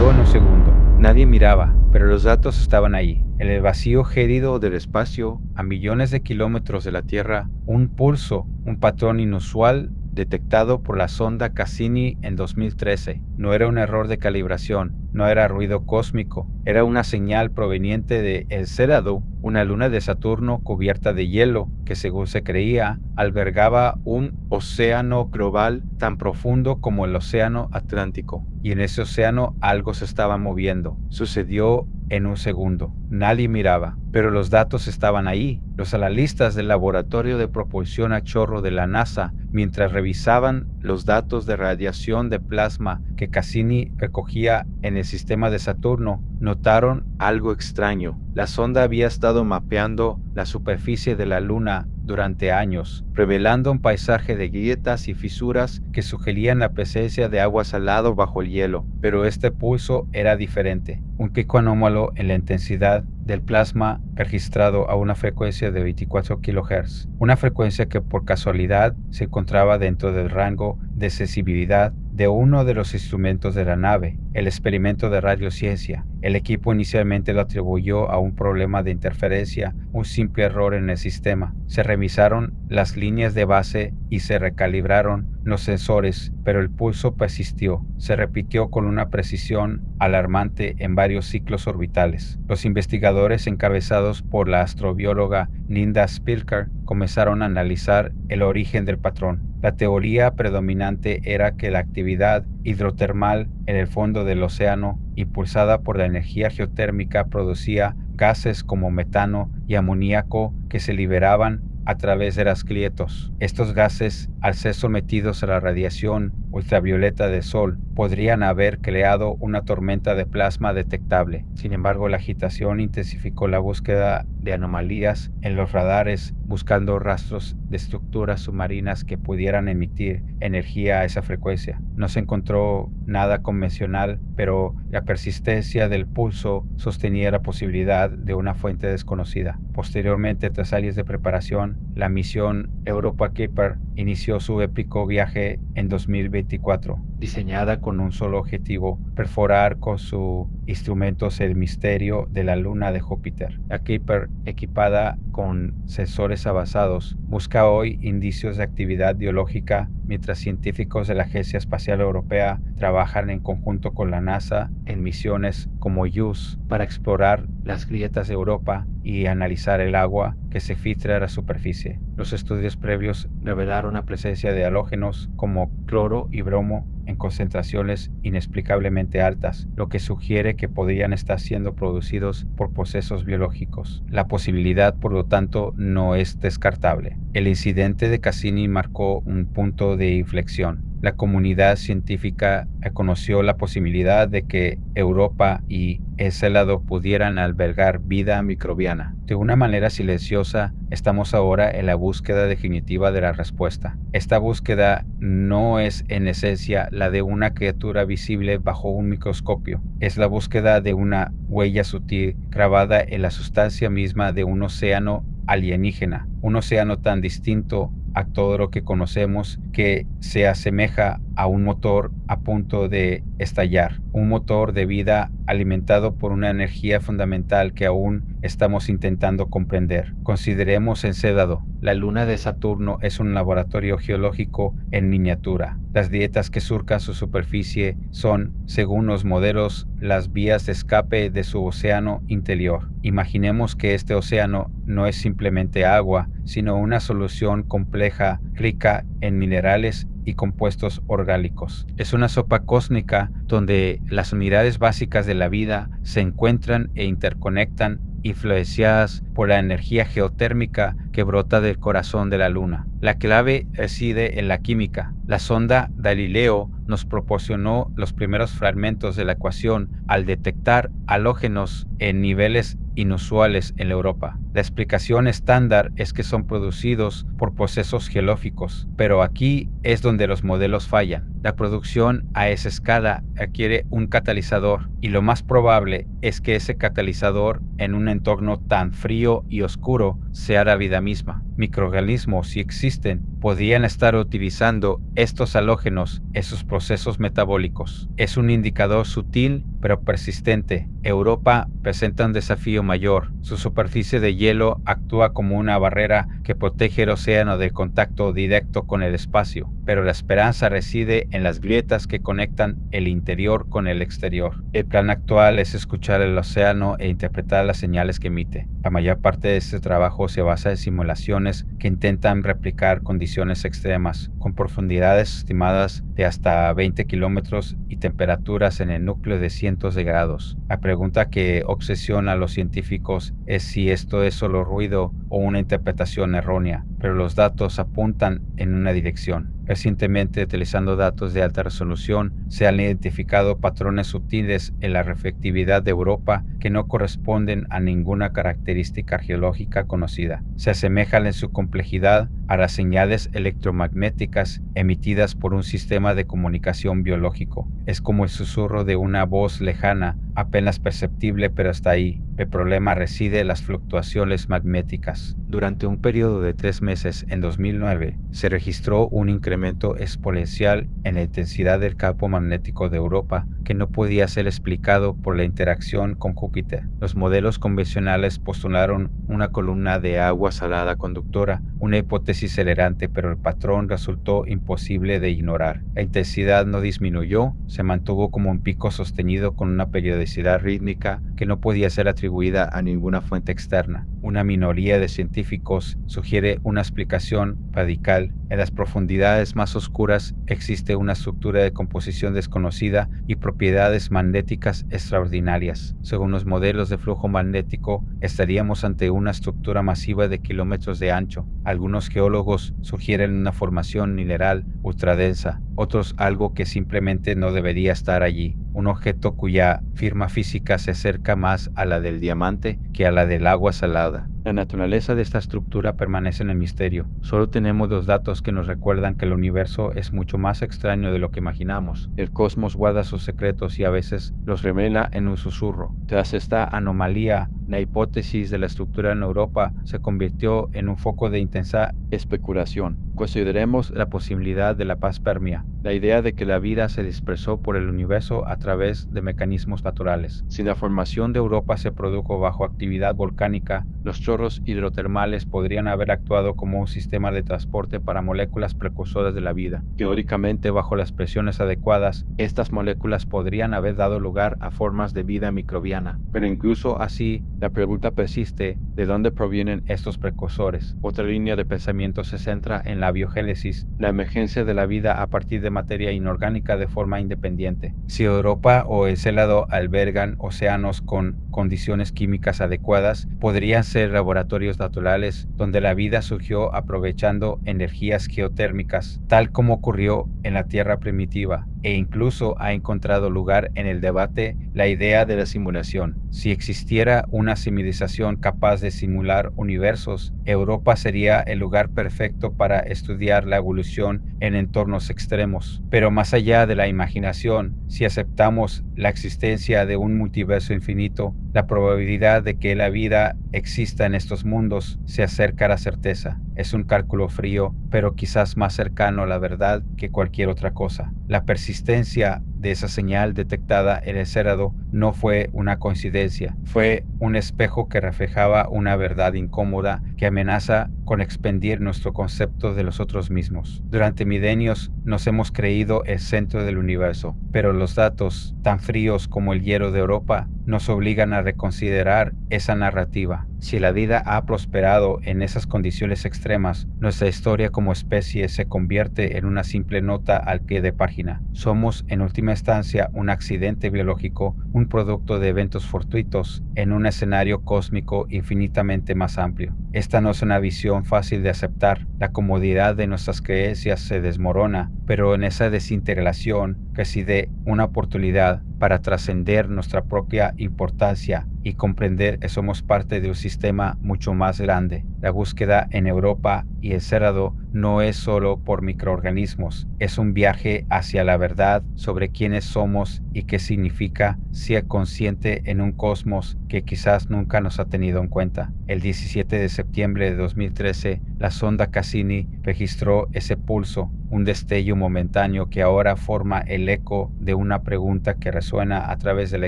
sucedió en un segundo. Nadie miraba, pero los datos estaban ahí. En el vacío gélido del espacio, a millones de kilómetros de la Tierra, un pulso, un patrón inusual detectado por la sonda Cassini en 2013. No era un error de calibración, no era ruido cósmico, era una señal proveniente de Encélado, una luna de Saturno cubierta de hielo que, según se creía, albergaba un océano global tan profundo como el océano Atlántico. Y en ese océano algo se estaba moviendo. Sucedió en un segundo. Nadie miraba, pero los datos estaban ahí. Los analistas del laboratorio de propulsión a chorro de la NASA, mientras revisaban los datos de radiación de plasma que Cassini recogía en el sistema de Saturno, notaron algo extraño. La sonda había estado mapeando la superficie de la Luna durante años, revelando un paisaje de grietas y fisuras que sugerían la presencia de agua salada bajo el hielo. Pero este pulso era diferente, un pico anómalo en la intensidad del plasma registrado a una frecuencia de 24 kHz, una frecuencia que por casualidad se encontraba dentro del rango de sensibilidad de uno de los instrumentos de la nave, el experimento de radiociencia. El equipo inicialmente lo atribuyó a un problema de interferencia, un simple error en el sistema. Se revisaron las líneas de base y se recalibraron los sensores, pero el pulso persistió. Se repitió con una precisión alarmante en varios ciclos orbitales. Los investigadores, encabezados por la astrobióloga Linda Spilker, comenzaron a analizar el origen del patrón. La teoría predominante era que la actividad hidrotermal en el fondo del océano, impulsada por la energía geotérmica, producía gases como metano y amoníaco que se liberaban a través de las grietas. Estos gases, al ser sometidos a la radiación ultravioleta del Sol, podrían haber creado una tormenta de plasma detectable. Sin embargo, la agitación intensificó la búsqueda de anomalías en los radares, buscando rastros de estructuras submarinas que pudieran emitir energía a esa frecuencia. No se encontró nada convencional, pero la persistencia del pulso sostenía la posibilidad de una fuente desconocida. Posteriormente, tras años de preparación, la misión Europa Clipper inició su épico viaje en 2024, diseñada con un solo objetivo: perforar con sus instrumentos el misterio de la luna de Júpiter. La Clipper, equipada con sensores avanzados, busca hoy indicios de actividad biológica, mientras científicos de la Agencia Espacial Europea trabajan en conjunto con la NASA en misiones como JUICE para explorar las grietas de Europa y analizar el agua que se filtra a la superficie. Los estudios previos revelaron la presencia de halógenos como cloro y bromo en concentraciones inexplicablemente altas, lo que sugiere que podrían estar siendo producidos por procesos biológicos. La posibilidad, por lo tanto, no es descartable. El incidente de Cassini marcó un punto de inflexión. La comunidad científica reconoció la posibilidad de que Europa y Encélado pudieran albergar vida microbiana. De una manera silenciosa, estamos ahora en la búsqueda definitiva de la respuesta. Esta búsqueda no es en esencia la de una criatura visible bajo un microscopio. Es la búsqueda de una huella sutil grabada en la sustancia misma de un océano alienígena, un océano tan distinto a todo lo que conocemos que se asemeja a un motor a punto de estallar, un motor de vida alimentado por una energía fundamental que aún estamos intentando comprender. Consideremos Encélado. La luna de Saturno es un laboratorio geológico en miniatura. Las grietas que surcan su superficie son, según los modelos, las vías de escape de su océano interior. Imaginemos que este océano no es simplemente agua, sino una solución compleja, rica en minerales y compuestos orgánicos. Es una sopa cósmica donde las unidades básicas de la vida se encuentran e interconectan, influenciadas por la energía geotérmica que brota del corazón de la luna. La clave reside en la química. La sonda Galileo nos proporcionó los primeros fragmentos de la ecuación al detectar halógenos en niveles inusuales en Europa. La explicación estándar es que son producidos por procesos geológicos, pero aquí es donde los modelos fallan. La producción a esa escala requiere un catalizador, y lo más probable es que ese catalizador, en un entorno tan frío y oscuro, sea la vida misma. Microorganismos, si existen, podrían estar utilizando estos halógenos en sus procesos metabólicos. Es un indicador sutil pero persistente. Europa presenta un desafío mayor. Su superficie de hielo actúa como una barrera que protege el océano del contacto directo con el espacio, pero la esperanza reside en las grietas que conectan el interior con el exterior. El plan actual es escuchar el océano e interpretar las señales que emite. La mayor parte de este trabajo se basa en simulaciones que intentan replicar condiciones extremas, con profundidades estimadas de hasta 20 kilómetros y temperaturas en el núcleo de cientos de grados. La pregunta que obsesiona a los científicos es si esto es solo ruido o una interpretación errónea, pero los datos apuntan en una dirección. Recientemente, utilizando datos de alta resolución, se han identificado patrones sutiles en la reflectividad de Europa que no corresponden a ninguna característica geológica conocida. Se asemejan en su complejidad a las señales electromagnéticas emitidas por un sistema de comunicación biológico. Es como el susurro de una voz lejana, apenas perceptible, pero hasta ahí. El problema reside en las fluctuaciones magnéticas. Durante un periodo de 3 meses en 2009, se registró un incremento exponencial en la intensidad del campo magnético de Europa que no podía ser explicado por la interacción con Júpiter. Los modelos convencionales postularon una columna de agua salada conductora, una hipótesis acelerante, pero el patrón resultó imposible de ignorar. La intensidad no disminuyó, se mantuvo como un pico sostenido con una periodicidad rítmica que no podía ser atribuida a ninguna fuente externa. Una minoría de científicos sugiere una explicación radical. En las profundidades más oscuras existe una estructura de composición desconocida y propiedades magnéticas extraordinarias. Según los modelos de flujo magnético, estaríamos ante una estructura masiva de kilómetros de ancho. Algunos geólogos sugieren una formación mineral ultradensa, otros algo que simplemente no debería estar allí. Un objeto cuya firma física se acerca más a la del diamante que a la del agua salada. La naturaleza de esta estructura permanece en el misterio. Solo tenemos los datos que nos recuerdan que el universo es mucho más extraño de lo que imaginamos. El cosmos guarda sus secretos y a veces los revela en un susurro. Tras esta anomalía, la hipótesis de la estructura en Europa se convirtió en un foco de intensa especulación. Consideremos la posibilidad de la panspermia, la idea de que la vida se dispersó por el universo a través de mecanismos naturales. Si la formación de Europa se produjo bajo actividad volcánica, los chorros hidrotermales podrían haber actuado como un sistema de transporte para moléculas precursoras de la vida. Teóricamente, bajo las presiones adecuadas, estas moléculas podrían haber dado lugar a formas de vida microbiana. Pero incluso así, la pregunta persiste: ¿de dónde provienen estos precursores? Otra línea de pensamiento se centra en la biogénesis, la emergencia de la vida a partir de materia inorgánica de forma independiente. Si Europa o Encélado albergan océanos con condiciones químicas adecuadas, podrían ser laboratorios naturales donde la vida surgió aprovechando energías geotérmicas, tal como ocurrió en la Tierra primitiva, e incluso ha encontrado lugar en el debate la idea de la simulación. Si existiera una civilización capaz de simular universos, Europa sería el lugar perfecto para estudiar la evolución en entornos extremos. Pero más allá de la imaginación, si aceptamos la existencia de un multiverso infinito, la probabilidad de que la vida exista en estos mundos se acerca a la certeza. Es un cálculo frío, pero quizás más cercano a la verdad que cualquier otra cosa. La persistencia de esa señal detectada en Encélado no fue una coincidencia, fue un espejo que reflejaba una verdad incómoda que amenaza con expandir nuestro concepto de nosotros mismos. Durante milenios nos hemos creído el centro del universo, pero los datos, tan fríos como el hielo de Europa, nos obligan a reconsiderar esa narrativa. Si la vida ha prosperado en esas condiciones extremas, nuestra historia como especie se convierte en una simple nota al pie de página. Somos, en última instancia, un accidente biológico, un producto de eventos fortuitos en un escenario cósmico infinitamente más amplio. Esta no es una visión fácil de aceptar. La comodidad de nuestras creencias se desmorona, pero en esa desintegración reside una oportunidad para trascender nuestra propia importancia y comprender que somos parte de un sistema mucho más grande. La búsqueda en Europa y Encélado no es solo por microorganismos, es un viaje hacia la verdad sobre quiénes somos y qué significa ser consciente en un cosmos que quizás nunca nos ha tenido en cuenta. El 17 de septiembre de 2013, la sonda Cassini registró ese pulso, un destello momentáneo que ahora forma el eco de una pregunta que resuena a través de la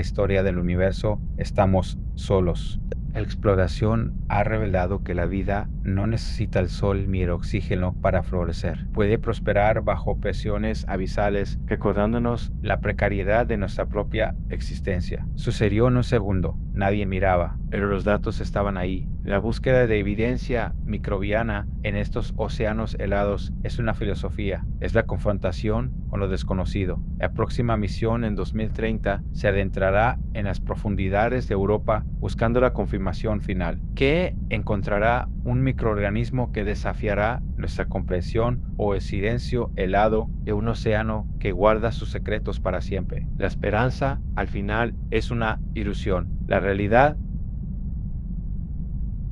historia del universo: ¿estamos solos? La exploración ha revelado que la vida no necesita el sol ni el oxígeno para florecer. Puede prosperar bajo presiones abisales, recordándonos la precariedad de nuestra propia existencia. Sucedió en un segundo. Nadie miraba, pero los datos estaban ahí. La búsqueda de evidencia microbiana en estos océanos helados es una filosofía, es la confrontación con lo desconocido. La próxima misión en 2030 se adentrará en las profundidades de Europa buscando la confirmación final. ¿Qué encontrará un microorganismo que desafiará nuestra comprensión, o el silencio helado de un océano que guarda sus secretos para siempre? La esperanza, al final, es una ilusión. La realidad